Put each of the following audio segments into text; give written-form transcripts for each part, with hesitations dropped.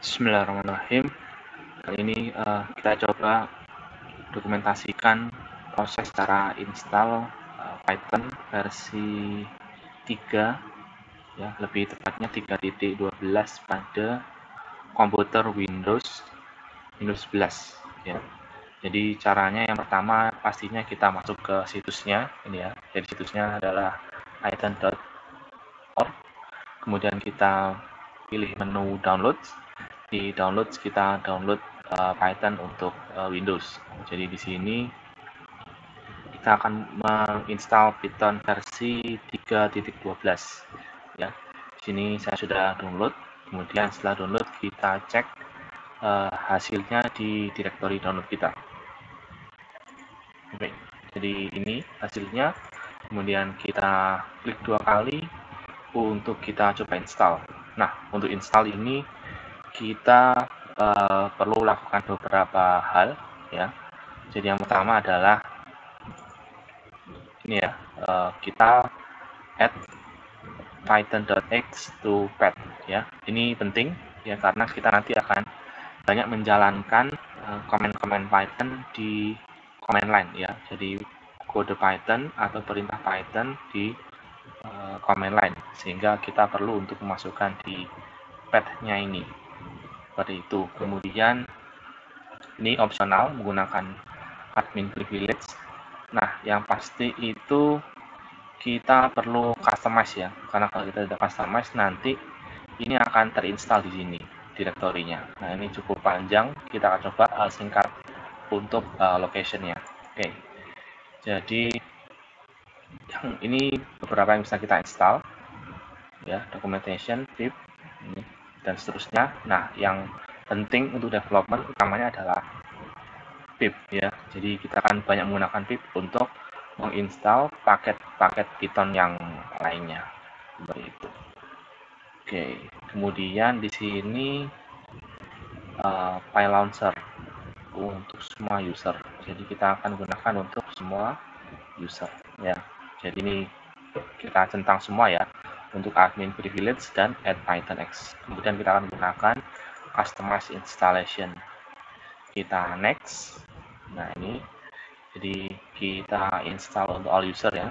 Bismillahirrahmanirrahim. Kali ini kita coba dokumentasikan proses cara install Python versi 3, ya, lebih tepatnya 3.12 pada komputer Windows 11, ya. Jadi caranya yang pertama pastinya kita masuk ke situsnya ini, ya. Jadi situsnya adalah python.org. Kemudian kita pilih menu download. Di download kita download Python untuk Windows. Jadi di sini kita akan menginstal Python versi 3.12, ya. Di sini saya sudah download. Kemudian setelah download kita cek hasilnya di direktori download kita. Oke, jadi ini hasilnya. Kemudian kita klik 2 kali untuk kita coba install. Nah, untuk install ini kita perlu lakukan beberapa hal, ya. Jadi yang pertama adalah ini, ya, kita add python.x to pad, ya. Ini penting, ya, karena kita nanti akan banyak menjalankan komen-komen Python di command line, ya. Jadi kode Python atau perintah Python di command line, sehingga kita perlu untuk memasukkan di pad-nya ini. Seperti itu. Kemudian ini opsional menggunakan admin privilege. Nah, yang pasti itu kita perlu customize, ya, karena kalau kita tidak customize nanti ini akan terinstall di sini direktorinya. Nah, ini cukup panjang, kita akan coba singkat untuk location-nya. Oke, jadi ini beberapa yang bisa kita install, ya, documentation, pip, ini, dan seterusnya. Nah, yang penting untuk development utamanya adalah pip, ya. Jadi kita akan banyak menggunakan pip untuk menginstal paket-paket Python yang lainnya, seperti itu. Oke, kemudian di sini file launcher untuk semua user. Jadi kita akan gunakan untuk semua user, ya. Jadi ini kita centang semua, ya, untuk admin privilege dan add python.x. Kemudian kita akan gunakan customize installation. Kita next. Nah, ini jadi kita install untuk all user, ya.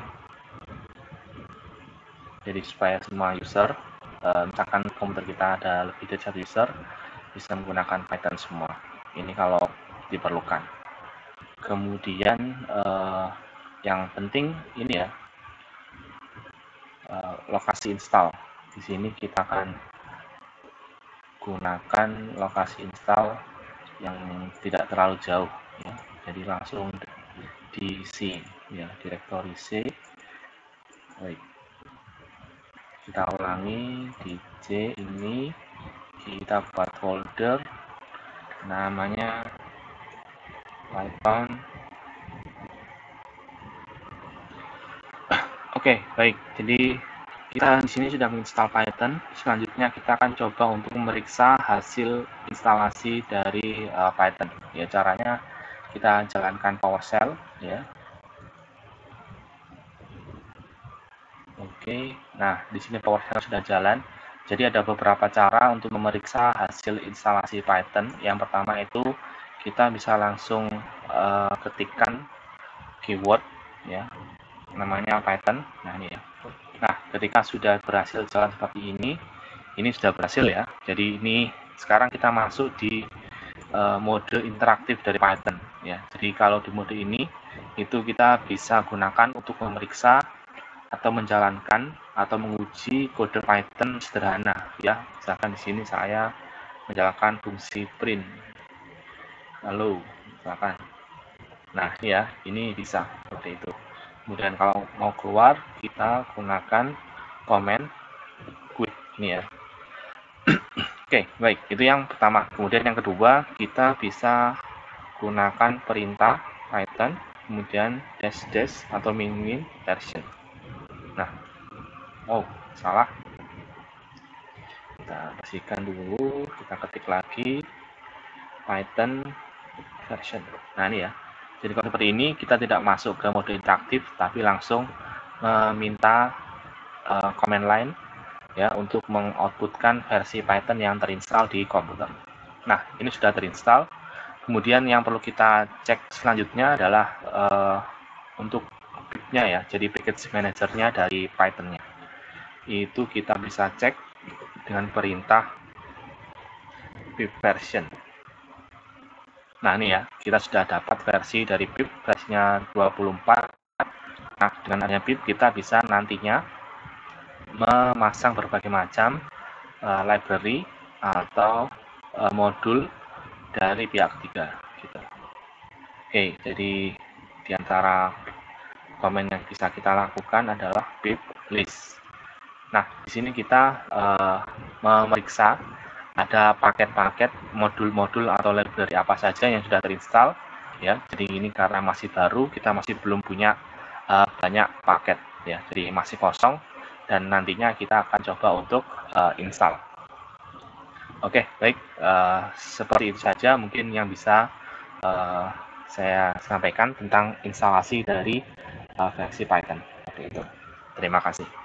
Jadi supaya semua user, misalkan komputer kita ada lebih dari 1 user, bisa menggunakan Python semua. Ini kalau diperlukan. Kemudian yang penting ini, ya, lokasi install. Di sini kita akan gunakan lokasi install yang tidak terlalu jauh, ya. Jadi langsung di C, ya, direktori C. Baik, kita ulangi di C ini, kita buat folder namanya Python. Oke, baik. Jadi kita di sini sudah menginstal Python. Selanjutnya kita akan coba untuk memeriksa hasil instalasi dari Python. Ya, caranya kita jalankan PowerShell, ya. Oke. Nah, di sini PowerShell sudah jalan. Jadi ada beberapa cara untuk memeriksa hasil instalasi Python. Yang pertama itu kita bisa langsung ketikkan keyword, ya, namanya Python. Nah, ini, ya. Nah, ketika sudah berhasil jalan seperti ini sudah berhasil, ya. Jadi ini sekarang kita masuk di mode interaktif dari Python, ya. Jadi kalau di mode ini itu kita bisa gunakan untuk memeriksa atau menjalankan atau menguji kode Python sederhana, ya. Misalkan di sini saya menjalankan fungsi print. Halo, misalkan. Nah, ya, ini bisa seperti itu. Kemudian kalau mau keluar, kita gunakan command quit ini, ya. Oke, baik, itu yang pertama. Kemudian yang kedua, kita bisa gunakan perintah Python, kemudian dash atau min version. Nah, oh, salah. Kita bersihkan dulu, kita ketik lagi Python version. Nah, ini, ya. Jadi kalau seperti ini kita tidak masuk ke mode interaktif, tapi langsung meminta command line ya untuk mengoutputkan versi Python yang terinstall di komputer. Nah, ini sudah terinstall. Kemudian yang perlu kita cek selanjutnya adalah untuk pip-nya ya, jadi package manager-nya dari Python-nya. Itu kita bisa cek dengan perintah pip version. Nah, ini ya, kita sudah dapat versi dari pip, versinya 24. Nah, dengan adanya pip, kita bisa nantinya memasang berbagai macam library atau modul dari pihak ketiga. Gitu. Oke, jadi di antara komen yang bisa kita lakukan adalah pip list. Nah, di sini kita memeriksa ada paket-paket, modul-modul atau library apa saja yang sudah terinstall. Ya, jadi ini karena masih baru, kita masih belum punya banyak paket. Ya, jadi masih kosong dan nantinya kita akan coba untuk install. Oke, baik. Seperti itu saja mungkin yang bisa saya sampaikan tentang instalasi dari versi Python. Seperti itu. Terima kasih.